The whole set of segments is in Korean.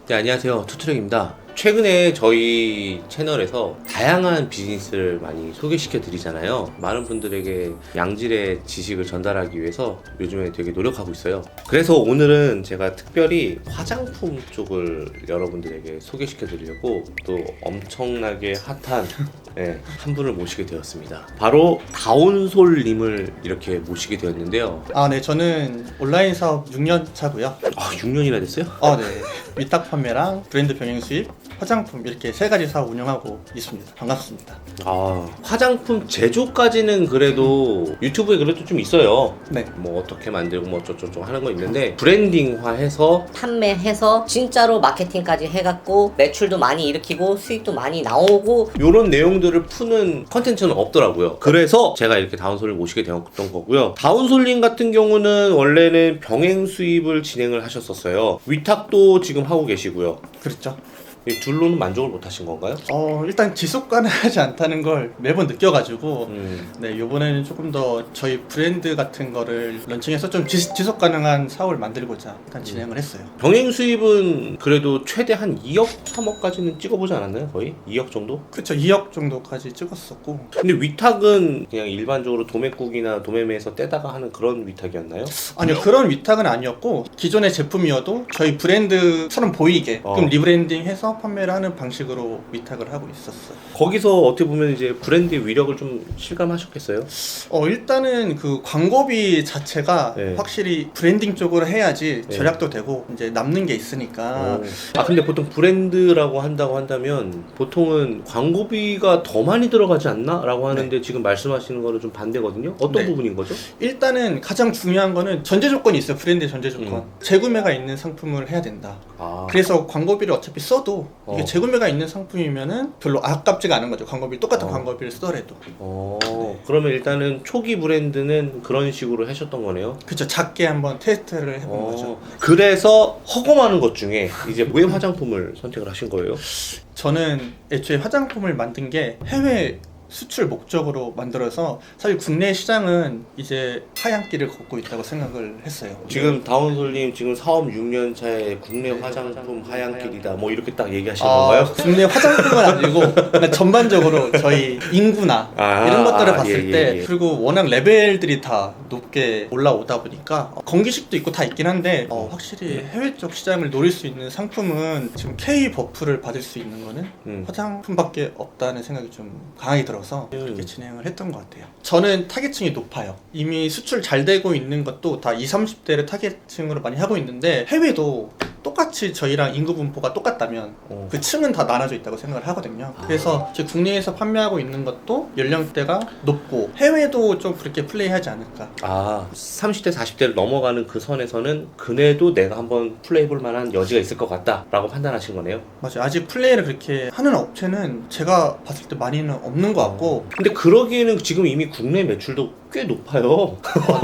네, 안녕하세요. 투트랙입니다. 최근에 저희 채널에서 다양한 비즈니스를 많이 소개시켜 드리잖아요. 많은 분들에게 양질의 지식을 전달하기 위해서 요즘에 되게 노력하고 있어요. 그래서 오늘은 제가 특별히 화장품 쪽을 여러분들에게 소개시켜 드리려고 또 엄청나게 핫한 한 분을 모시게 되었습니다. 바로 다운솔님을 이렇게 모시게 되었는데요. 네, 저는 온라인 사업 6년 차고요. 6년이나 됐어요? 네. 위탁 판매랑 브랜드 병행 수입, 화장품 이렇게 세 가지 사업 운영하고 있습니다. 반갑습니다. 화장품 제조까지는 그래도 유튜브에 그래도 좀 있어요. 네. 뭐 어떻게 만들고 뭐 어쩌고저쩌고 하는 거 있는데 브랜딩화해서 판매해서 진짜로 마케팅까지 해갖고 매출도 많이 일으키고 수익도 많이 나오고 이런 내용들을 푸는 컨텐츠는 없더라고요. 그래서 제가 이렇게 다운솔님 모시게 되었던 거고요. 다운솔님 같은 경우는 원래는 병행 수입을 진행을 하셨었어요. 위탁도 지금 하고 계시고요. 그렇죠. 이 둘로는 만족을 못 하신 건가요? 일단 지속 가능하지 않다는 걸 매번 느껴가지고 네, 이번에는 조금 더 저희 브랜드 같은 거를 런칭해서 좀 지속 가능한 사업을 만들고자 일단 진행을 했어요. 병행 수입은 그래도 최대 한 2억, 3억까지는 찍어보지 않았나요? 거의? 2억 정도? 그렇죠. 2억 정도까지 찍었었고. 근데 위탁은 그냥 일반적으로 도매국이나 도매매에서 떼다가 하는 그런 위탁이었나요? 아니요, 그런 위탁은 아니었고 기존의 제품이어도 저희 브랜드처럼 보이게 좀 리브랜딩해서 판매를 하는 방식으로 위탁을 하고 있었어요. 거기서 어떻게 보면 이제 브랜드의 위력을 좀 실감하셨겠어요? 일단은 그 광고비 자체가 네. 확실히 브랜딩 쪽으로 해야지 네. 절약도 되고 이제 남는 게 있으니까. 근데 보통 브랜드라고 한다고 한다면 보통은 광고비가 더 많이 들어가지 않나? 라고 하는데 지금 말씀하시는 거는 좀 반대거든요? 어떤 부분인 거죠? 일단은 가장 중요한 거는 전제 조건이 있어요. 브랜드의 전제 조건. 재구매가 있는 상품을 해야 된다. 그래서 광고비를 어차피 써도 이게 재구매가 있는 상품이면은 별로 아깝지가 않은 거죠. 광고비 똑같은 광고비를 쓰더라도. 그러면 일단은 초기 브랜드는 그런 식으로 하셨던 거네요? 그쵸. 작게 한번 테스트를 해본 거죠. 그래서 허검하는 것 중에 이제 왜 화장품을 선택을 하신 거예요? 저는 애초에 화장품을 만든 게 해외 수출 목적으로 만들어서 사실 국내 시장은 이제 하얀길을 걷고 있다고 생각을 했어요. 지금 다운솔님 지금 사업 6년 차에 국내 화장품 하얀길이다 뭐 이렇게 딱 얘기하시는 건가요? 국내 화장품은 아니고 그냥 전반적으로 저희 인구나 이런 것들을 봤을 때 그리고 워낙 레벨들이 다 높게 올라오다 보니까 건기식도 있고 다 있긴 한데 확실히 해외 쪽 시장을 노릴 수 있는 상품은 지금 K 버프를 받을 수 있는 거는 화장품밖에 없다는 생각이 좀 강하게 들어서 그렇게 진행을 했던 것 같아요. 저는 타겟층이 높아요. 이미 수출 잘 되고 있는 것도 다 20, 30대를 타겟층으로 많이 하고 있는데 해외도 똑같이 저희랑 인구 분포가 똑같다면 그 층은 다 나눠져 있다고 생각을 하거든요. 그래서 제 국내에서 판매하고 있는 것도 연령대가 높고 해외도 좀 그렇게 플레이하지 않을까. 30대 40대를 넘어가는 그 선에서는 그네도 내가 한번 플레이해볼 만한 여지가 있을 것 같다 라고 판단하신 거네요. 맞아요. 아직 플레이를 그렇게 하는 업체는 제가 봤을 때 많이는 없는 것 같고. 근데 그러기에는 지금 이미 국내 매출도 꽤 높아요.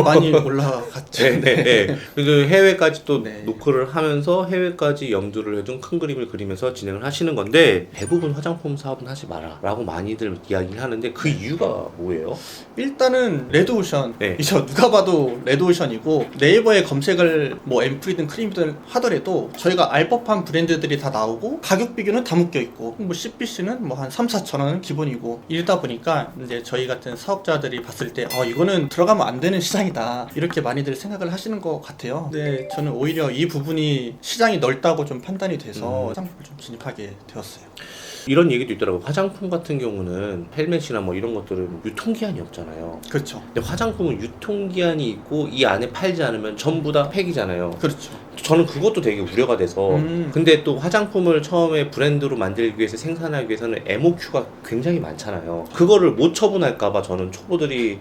많이 올라갔죠. 네. 그리고 해외까지 또 노크를 하면서 해외까지 염두를 해둔 큰 그림을 그리면서 진행을 하시는 건데 대부분 화장품 사업은 하지 마라 라고 많이들 이야기를 하는데 그 이유가 뭐예요? 일단은 레드오션 이죠. 누가 봐도 레드오션이고 네이버에 검색을 뭐 앰플이든 크림이든 하더라도 저희가 알 법한 브랜드들이 다 나오고 가격 비교는 다 묶여있고 뭐 CPC는 뭐 한 3, 4천 원은 기본이고 이러다 보니까 이제 저희 같은 사업자들이 봤을 때 이거는 들어가면 안 되는 시장이다 이렇게 많이들 생각을 하시는 것 같아요. 근데 저는 오히려 이 부분이 시장이 넓다고 좀 판단이 돼서 화장품을 좀 진입하게 되었어요. 이런 얘기도 있더라고요. 화장품 같은 경우는 헬멧이나 뭐 이런 것들은 유통기한이 없잖아요. 그렇죠. 근데 화장품은 유통기한이 있고 이 안에 팔지 않으면 전부 다 폐기잖아요. 그렇죠. 저는 그것도 되게 우려가 돼서 근데 또 화장품을 처음에 브랜드로 만들기 위해서 생산하기 위해서는 MOQ가 굉장히 많잖아요. 그거를 못 처분할까봐 저는 초보들이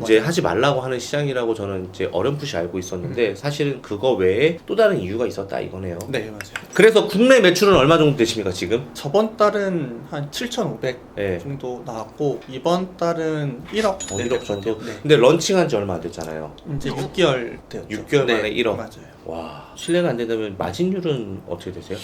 이제 하지 말라고 하는 시장이라고 저는 이제 어렴풋이 알고 있었는데 사실은 그거 외에 또 다른 이유가 있었다 이거네요. 네, 맞아요. 그래서 국내 매출은 얼마 정도 되십니까 지금? 저번 달은 한 7,500 정도 나왔고 이번 달은 1억 1억 정도? 네. 근데 런칭한 지 얼마 안 됐잖아요. 이제 6개월 되었죠. 6개월 만에 1억. 맞아요. 와, 실례가 안 된다면 마진율은 어떻게 되세요?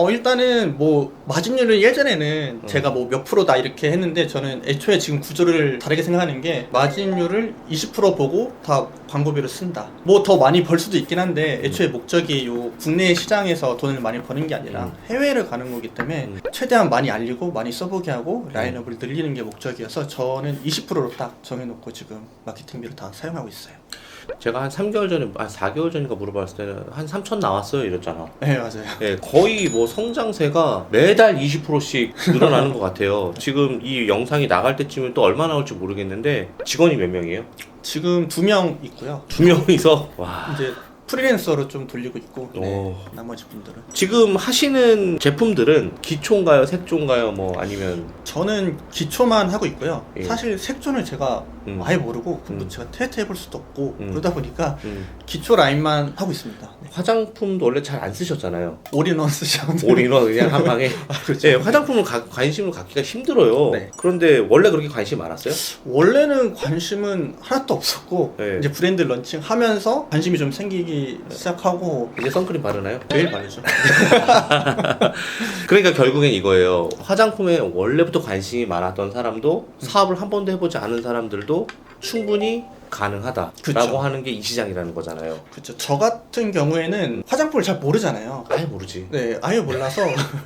일단은 뭐 마진율은 예전에는 제가 뭐 몇 프로다 이렇게 했는데 저는 애초에 지금 구조를 다르게 생각하는 게 마진율을 20% 보고 다 광고비로 쓴다. 뭐 더 많이 벌 수도 있긴 한데 애초에 목적이 요 국내 시장에서 돈을 많이 버는 게 아니라 해외를 가는 거기 때문에 최대한 많이 알리고 많이 써보게 하고 라인업을 늘리는 게 목적이어서 저는 20%로 딱 정해놓고 지금 마케팅비를 다 사용하고 있어요. 제가 한 3개월 전에, 4개월 전인가 물어봤을 때는 한 3천 나왔어요 이랬잖아. 네, 맞아요. 예, 거의 뭐 성장세가 매달 20%씩 늘어나는 것 같아요. 지금 이 영상이 나갈 때쯤은 또 얼마 나올지 모르겠는데 직원이 몇 명이에요? 지금 2명 있고요. 2명이서 와. 이제 프리랜서로 좀 돌리고 있고 오. 네, 나머지 분들은 지금 하시는 제품들은 기초인가요, 색조인가요, 뭐 아니면 저는 기초만 하고 있고요. 예. 사실 색조는 제가 아예 모르고 그것도 제가 테스트해볼 수도 없고 그러다 보니까 기초 라인만 하고 있습니다. 네. 화장품도 원래 잘 안 쓰셨잖아요. 올인원 쓰셨는데 올인원 그냥 한 방에. 그렇죠. 네, 화장품을 관심을 갖기가 힘들어요. 네. 그런데 원래 그렇게 관심 많았어요? 원래는 관심은 하나도 없었고 네. 이제 브랜드 런칭하면서 관심이 좀 생기기 시작하고 이제 선크림 바르나요? 매일 바르죠. 그러니까 결국엔 이거예요. 화장품에 원래부터 관심이 많았던 사람도 사업을 한 번도 해보지 않은 사람들도 충분히 가능하다라고 그쵸. 하는 게 이 시장이라는 거잖아요. 그렇죠. 저 같은 경우에는 화장품을 잘 모르잖아요. 아예 모르지. 네, 아예 몰라서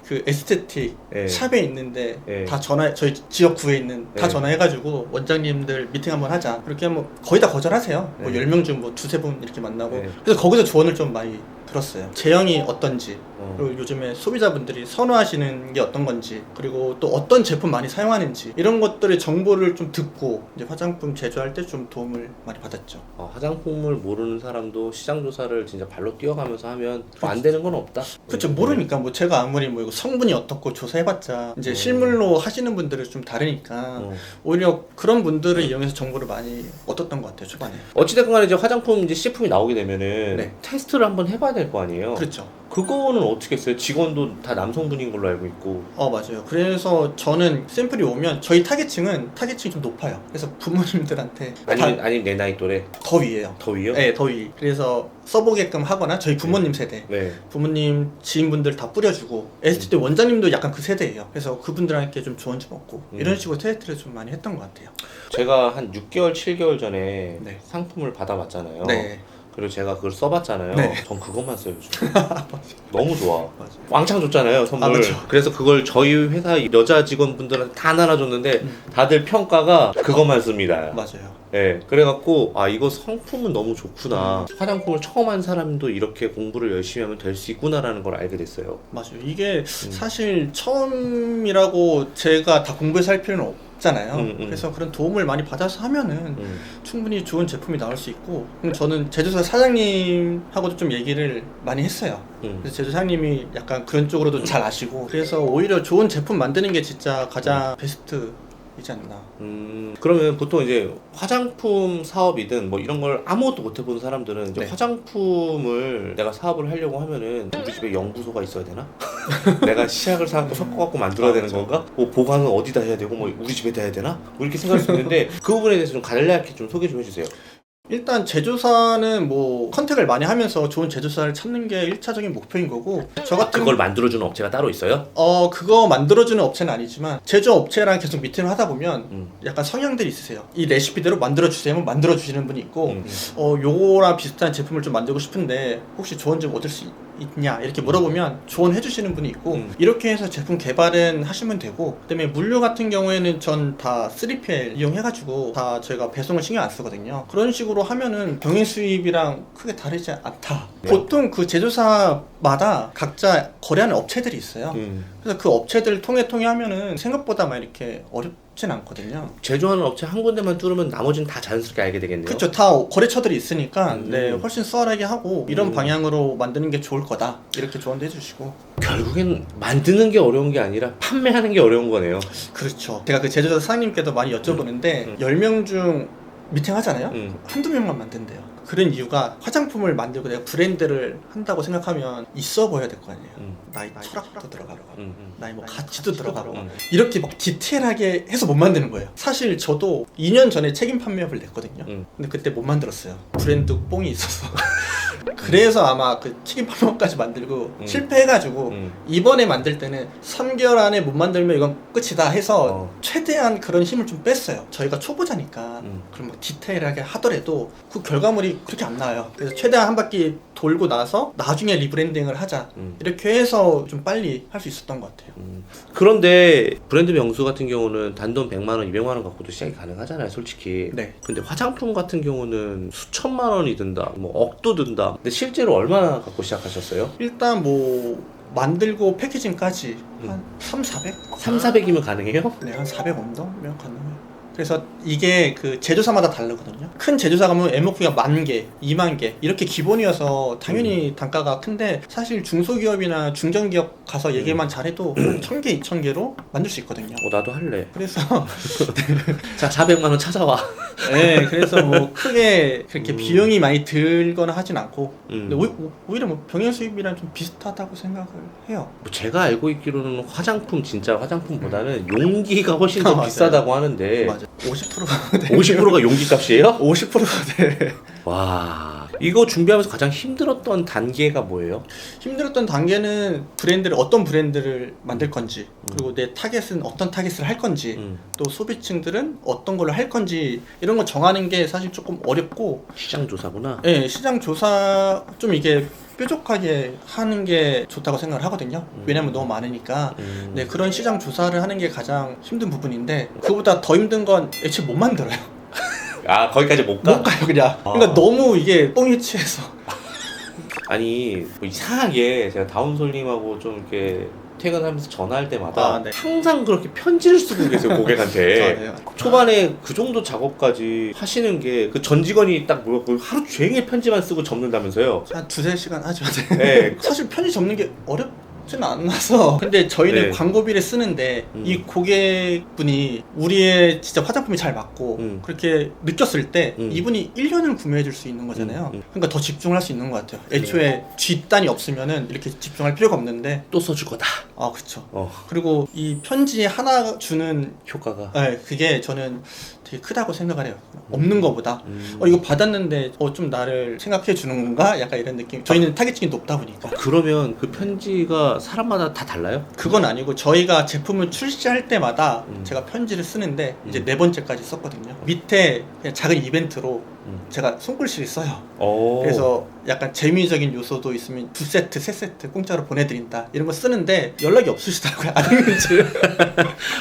그 에스테틱 네. 샵에 있는데 네. 다 저희 지역구에 있는 다 네. 전화해가지고 원장님들 미팅 한번 하자. 그렇게 하면 거의 다 거절하세요. 뭐 네. 10명 중 뭐 두세 분 이렇게 만나고. 네. 그래서 거기서 조언을 좀 많이 들었어요. 제형이 어떤지, 그리고 요즘에 소비자분들이 선호하시는 게 어떤 건지, 그리고 또 어떤 제품 많이 사용하는지 이런 것들의 정보를 좀 듣고 이제 화장품 제조할 때 좀 도움을 많이 받았죠. 화장품을 모르는 사람도 시장 조사를 진짜 발로 뛰어가면서 하면 뭐안 되는 건 없다. 그렇죠. 모르니까 뭐 제가 아무리 뭐 이거 성분이 어떻고 조사해봤자 이제 실물로 하시는 분들은 좀 다르니까 오히려 그런 분들을 이용해서 정보를 많이 얻었던 것 같아요, 초반에. 어찌됐건 간에 이제 화장품 이제 CF품이 나오게 되면은 네. 테스트를 한번 해봐야 될 거 아니에요. 그렇죠. 그거는 어떻게 했어요? 직원도 다 남성분인 걸로 알고 있고. 맞아요. 그래서 저는 샘플이 오면 저희 타겟층이 좀 높아요. 그래서 부모님들한테 아니면 내 나이 또래 더 위에요. 더 위요? 네, 더 위. 그래서 써보게끔 하거나 저희 부모님 세대, 네. 부모님 지인분들 다 뿌려주고 STD 원장님도 약간 그 세대예요. 그래서 그분들한테 좀 조언 좀 얻고 이런 식으로 테스트를 좀 많이 했던 것 같아요. 제가 한 6개월, 7개월 전에 네. 상품을 받아봤잖아요. 네. 그리고 제가 그걸 써봤잖아요. 네. 전 그것만 써요, 요즘. 너무 좋아. 맞아요. 왕창 줬잖아요, 선물. 그렇죠. 그래서 그걸 저희 회사 여자 직원분들한테 다 나눠줬는데 다들 평가가 그것만 씁니다. 맞아요. 네, 그래갖고 이거 상품은 너무 좋구나. 화장품을 처음 한 사람도 이렇게 공부를 열심히 하면 될 수 있구나라는 걸 알게 됐어요. 맞아요. 이게 사실 처음이라고 제가 다 공부해서 할 필요는 없잖아요. 그래서 그런 도움을 많이 받아서 하면은 충분히 좋은 제품이 나올 수 있고, 저는 제조사 사장님하고도 좀 얘기를 많이 했어요. 그래서 제조사 사장님이 약간 그런 쪽으로도 잘 아시고, 그래서 오히려 좋은 제품 만드는 게 진짜 가장 베스트이지 않나. 그러면 보통 이제 화장품 사업이든 뭐 이런 걸 아무것도 못 해본 사람들은 이제 네. 화장품을 내가 사업을 하려고 하면은 우리 집에 연구소가 있어야 되나? 내가 시약을 사갖고 섞어갖고 만들어야 되는 건가? 뭐 보관은 어디다 해야 되고 뭐 우리 집에다 해야 되나? 뭐 이렇게 생각할 수 있는데 그 부분에 대해서 좀 간략하게 좀 소개 좀 해주세요. 일단 제조사는 뭐 컨택을 많이 하면서 좋은 제조사를 찾는 게 1차적인 목표인 거고, 저 같은 그걸 만들어주는 업체가 따로 있어요? 그거 만들어주는 업체는 아니지만 제조업체랑 계속 미팅을 하다 보면 약간 성향들이 있으세요. 이 레시피대로 만들어주세요 하면 만들어주시는 분이 있고, 요거랑 비슷한 제품을 좀 만들고 싶은데 혹시 조언 좀 얻을 수 있냐 이렇게 물어보면 조언해주시는 분이 있고, 이렇게 해서 제품 개발은 하시면 되고, 그다음에 물류 같은 경우에는 전 다 3PL 이용해가지고 다 저희가 배송을 신경 안 쓰거든요. 그런 식으로 하면은 병행 수입이랑 크게 다르지 않다. 네. 보통 그 제조사마다 각자 거래하는 업체들이 있어요. 그래서 그 업체들 통해 하면은 생각보다 막 이렇게 어렵진 않거든요. 제조하는 업체 한 군데만 뚫으면 나머지는 다 자연스럽게 알게 되겠네요. 그렇죠. 다 거래처들이 있으니까 네, 훨씬 수월하게 하고 이런 방향으로 만드는 게 좋을 거다. 이렇게 조언도 해주시고. 결국엔 만드는 게 어려운 게 아니라 판매하는 게 어려운 거네요. 그렇죠. 제가 그 제조사 사장님께도 많이 여쭤보는데 10명 중 미팅 하잖아요? 한두 명만 만든대요. 그런 이유가 화장품을 만들고 내가 브랜드를 한다고 생각하면 있어 보여야 될 거 아니에요. 나의 철학도 들어가고 나의 뭐 가치도 들어가고 이렇게 막 디테일하게 해서 못 만드는 거예요. 사실 저도 2년 전에 책임 판매업을 냈거든요. 근데 그때 못 만들었어요. 브랜드 뽕이 있어서 그래서 아마 그 튀김 팝업까지 만들고 실패해가지고 이번에 만들 때는 3개월 안에 못 만들면 이건 끝이다 해서 최대한 그런 힘을 좀 뺐어요. 저희가 초보자니까 그럼 뭐 디테일하게 하더라도 그 결과물이 그렇게 안 나와요. 그래서 최대한 한 바퀴 돌고 나서 나중에 리브랜딩을 하자 이렇게 해서 좀 빨리 할 수 있었던 것 같아요. 그런데 브랜드 명수 같은 경우는 단돈 100만 원, 200만 원 갖고도 시작이 가능하잖아요, 솔직히. 네. 근데 화장품 같은 경우는 수천만 원이 든다, 뭐 억도 든다. 근데 실제로 얼마나 갖고 시작하셨어요? 일단 뭐 만들고 패키징까지 한 3,400? 3,400이면 가능해요? 네, 한 400 언더면 가능해요. 그래서 이게 그 제조사마다 다르거든요. 큰 제조사 가면 MOQ가 10,000개, 20,000개 이렇게 기본이어서 당연히 단가가 큰데 사실 중소기업이나 중견기업 가서 얘기만 잘해도 1,000개, 2,000개로 만들 수 있거든요. 나도 할래. 그래서 자, 400만 원 찾아와. 네, 그래서 뭐 크게 그렇게 비용이 많이 들거나 하진 않고 근데 오히려 뭐 병행 수입이랑 좀 비슷하다고 생각을 해요. 뭐 제가 알고 있기로는 화장품, 진짜 화장품보다는 용기가 훨씬 더 맞아요. 비싸다고 하는데 맞아. 50%가 50%가 용기 값이에요? 50%가 돼. 와, 이거 준비하면서 가장 힘들었던 단계가 뭐예요? 힘들었던 단계는 브랜드를 어떤 브랜드를 만들 건지 그리고 내 타겟은 어떤 타겟을 할 건지 또 소비층들은 어떤 걸로 할 건지 이런 거 정하는 게 사실 조금 어렵고 시장 조사구나. 네, 시장 조사 좀 이게 뾰족하게 하는 게 좋다고 생각을 하거든요. 왜냐면 너무 많으니까. 네, 그런 시장 조사를 하는 게 가장 힘든 부분인데 그거보다 더 힘든 건 애초에 못 만들어요. 아, 거기까지 못 가? 못 가요 그냥. 그러니까 너무 이게 뽕이 치해서. 아니, 뭐 이상하게 제가 다운솔님하고 좀 이렇게 퇴근하면서 전화할 때마다 네. 항상 그렇게 편지를 쓰고 계세요, 고객한테. 네. 초반에 그 정도 작업까지 하시는 게 그 전 직원이 딱 모였고 하루 종일 편지만 쓰고 접는다면서요. 한 2-3시간 하죠. 네. 사실 편지 접는 게 어렵지는 않아서 근데 저희는 네. 광고비를 쓰는데 이 고객분이 우리의 진짜 화장품이 잘 맞고 그렇게 느꼈을 때 이분이 1년을 구매해 줄 수 있는 거잖아요. 그러니까 더 집중을 할 수 있는 것 같아요. 애초에 뒷단이 없으면은 이렇게 집중할 필요가 없는데 또 써줄 거다. 아 그쵸. 그리고 이 편지 하나 주는 효과가. 네, 그게 저는 되게 크다고 생각을 해요. 없는 거보다 이거 받았는데 좀 나를 생각해 주는 건가? 약간 이런 느낌. 저희는 타겟층이 높다 보니까. 그러면 그 편지가 사람마다 다 달라요? 그건 아니고 저희가 제품을 출시할 때마다 제가 편지를 쓰는데 이제 4번째까지 썼거든요. 밑에 그냥 작은 이벤트로 제가 손글씨를 써요. 그래서 약간 재미적인 요소도 있으면 2세트, 3세트 공짜로 보내드린다 이런 거 쓰는데 연락이 없으시더라고요. 안 읽는지.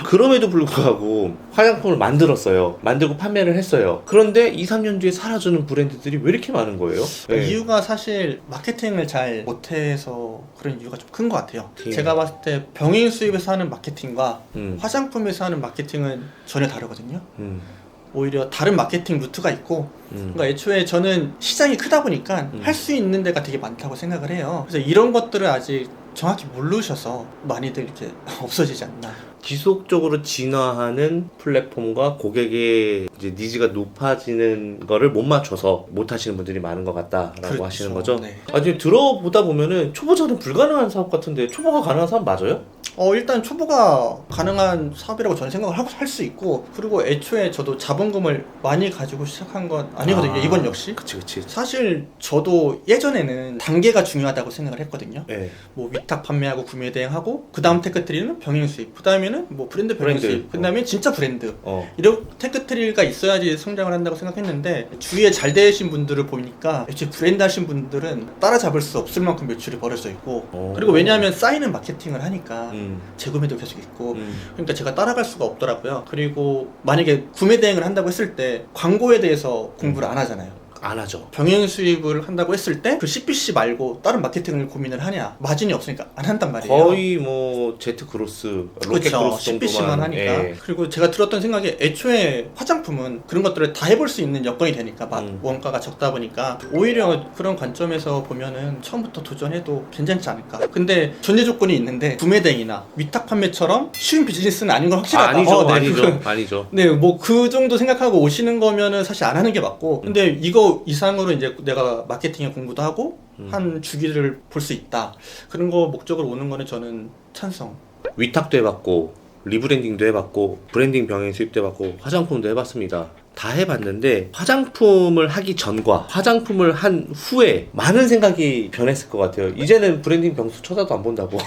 그럼에도 불구하고 화장품을 만들었어요. 만들고 판매를 했어요. 그런데 2-3년 뒤에 사라지는 브랜드들이 왜 이렇게 많은 거예요? 네. 이유가 사실 마케팅을 잘 못해서 그런 이유가 좀 큰 것 같아요. 제가 봤을 때 병행 수입에서 하는 마케팅과 화장품에서 하는 마케팅은 전혀 다르거든요. 오히려 다른 마케팅 루트가 있고 그러니까 애초에 저는 시장이 크다 보니까 할 수 있는 데가 되게 많다고 생각을 해요. 그래서 이런 것들을 아직 정확히 모르셔서 많이들 이렇게 없어지지 않나. 지속적으로 진화하는 플랫폼과 고객의 이제 니즈가 높아지는 거를 못 맞춰서 못 하시는 분들이 많은 것 같다라고 그렇죠. 하시는 거죠? 네. 아, 지금 들어보다 보면은 초보자는 불가능한 사업 같은데 초보가 가능한 사업 맞아요? 일단 초보가 가능한 사업이라고 저는 생각을 할 수 있고 그리고 애초에 저도 자본금을 많이 가지고 시작한 건 아니거든요. 이번 역시. 그치. 사실 저도 예전에는 단계가 중요하다고 생각을 했거든요. 네. 뭐 위탁 판매하고 구매 대행하고 그 다음 테크트리는 병행 수입, 그 다음에는 뭐 브랜드 병행 브랜드. 수입, 그 다음에 진짜 브랜드. 어. 이런 테크트리가 있어야지 성장을 한다고 생각했는데 주위에 잘 되신 분들을 보니까 역시 브랜드 하신 분들은 따라잡을 수 없을 만큼 매출이 벌어져 있고 그리고 왜냐하면 쌓이는 마케팅을 하니까 재구매도 계속 있고 그러니까 제가 따라갈 수가 없더라고요. 그리고 만약에 구매 대행을 한다고 했을 때 광고에 대해서 공부를 안 하잖아요. 안 하죠. 병행 수입을 한다고 했을 때 그 CPC 말고 다른 마케팅을 고민을 하냐? 마진이 없으니까 안 한단 말이에요. 거의 뭐 제트 크로스, 로켓 그렇죠. 크로스 CPC만 정도만 하니까. 예. 그리고 제가 들었던 생각이 애초에 화장품은 그런 것들을 다 해볼 수 있는 여건이 되니까 원가가 적다 보니까 오히려 그런 관점에서 보면은 처음부터 도전해도 괜찮지 않을까. 근데 전제 조건이 있는데 구매 대행이나 위탁 판매처럼 쉬운 비즈니스는 아닌 건 확실하다. 아니죠. 아니죠. 네, 뭐 그 정도 생각하고 오시는 거면은 사실 안 하는 게 맞고 근데 이거 이상으로 이제 내가 마케팅에 공부도 하고 한 주기를 볼 수 있다. 그런 거 목적으로 오는 거는 저는 찬성. 위탁도 해봤고 리브랜딩도 해봤고 브랜딩 병행 수입도 해봤고 화장품도 해봤습니다. 다 해봤는데 화장품을 하기 전과 화장품을 한 후에 많은 생각이 변했을 것 같아요. 이제는 브랜딩 병수 쳐다도 안 본다고.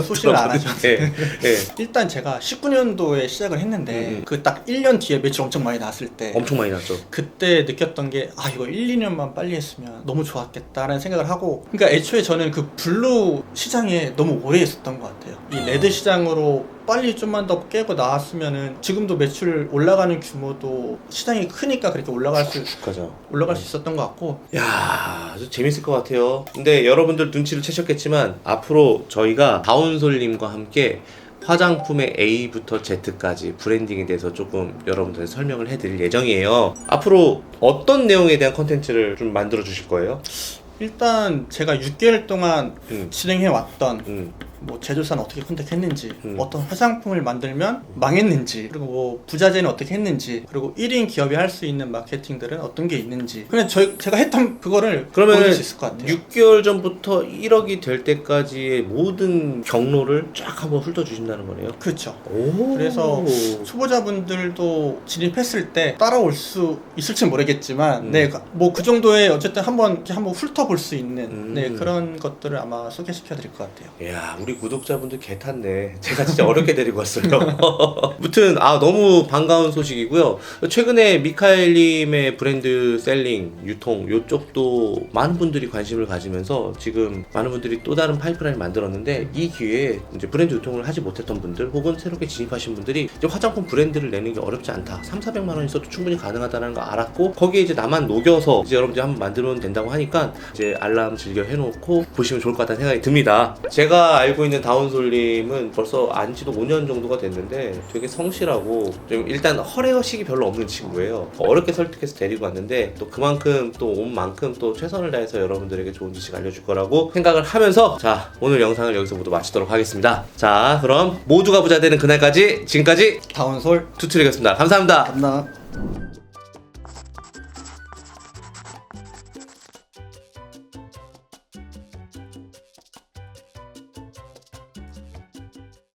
소식을 안 하죠. 예, 예. 일단 제가 19년도에 시작을 했는데 그 딱 1년 뒤에 매출 엄청 많이 나왔을 때 엄청 많이 났죠. 그때 느꼈던 게 이거 1, 2년만 빨리 했으면 너무 좋았겠다라는 생각을 하고, 그러니까 애초에 저는 그 블루 시장에 너무 오래 있었던 것 같아요. 이 레드 시장으로 빨리 좀만 더 깨고 나왔으면은 지금도 매출 올라가는 규모도 시장이 크니까 그렇게 올라갈 수 있었던 것 같고. 야, 아주 재밌을 것 같아요. 근데 여러분들 눈치를 채셨겠지만 앞으로 저희가 다운솔님과 함께 화장품의 A부터 Z까지 브랜딩에 대해서 조금 여러분들께 설명을 해드릴 예정이에요. 앞으로 어떤 내용에 대한 컨텐츠를 좀 만들어 주실 거예요? 일단 제가 6개월 동안 진행해 왔던 뭐 제조사는 어떻게 컨택했는지, 어떤 화장품을 만들면 망했는지, 그리고 뭐 부자재는 어떻게 했는지, 그리고 1인 기업이 할 수 있는 마케팅들은 어떤 게 있는지, 그냥 제가 했던 그거를 보여줄 수 있을 것 같아요. 6개월 전부터 1억이 될 때까지의 모든 경로를 쫙 한번 훑어주신다는 거네요. 그렇죠. 오. 그래서 초보자분들도 진입했을 때 따라올 수 있을지 모르겠지만 네, 뭐 그 정도의 어쨌든 한번 훑어볼 수 있는 네, 그런 것들을 아마 소개시켜 드릴 것 같아요. 이야, 우리 구독자분들 개 탔네. 제가 진짜 어렵게 데리고 왔어요. 아무튼 너무 반가운 소식이고요. 최근에 미카엘님의 브랜드 셀링, 유통 요쪽도 많은 분들이 관심을 가지면서 지금 많은 분들이 또 다른 파이프라인을 만들었는데, 이 기회에 이제 브랜드 유통을 하지 못했던 분들 혹은 새롭게 진입하신 분들이 이제 화장품 브랜드를 내는 게 어렵지 않다, 3,400만 원 있어도 충분히 가능하다는 거 알았고, 거기에 이제 나만 녹여서 이제 여러분들이 한번 만들면 된다고 하니까 이제 알람 즐겨 해놓고 보시면 좋을 것 같다는 생각이 듭니다. 제가 알고 있는 다운솔님은 벌써 안지도 5년 정도가 됐는데 되게 성실하고 좀 일단 허례허식이 별로 없는 친구예요. 어렵게 설득해서 데리고 왔는데 또 그만큼 또 온 만큼 또 최선을 다해서 여러분들에게 좋은 지식 알려줄 거라고 생각을 하면서, 자, 오늘 영상을 여기서 모두 마치도록 하겠습니다. 자, 그럼 모두가 부자 되는 그날까지 지금까지 다운솔 투트리였습니다. 감사합니다. 감사합니다.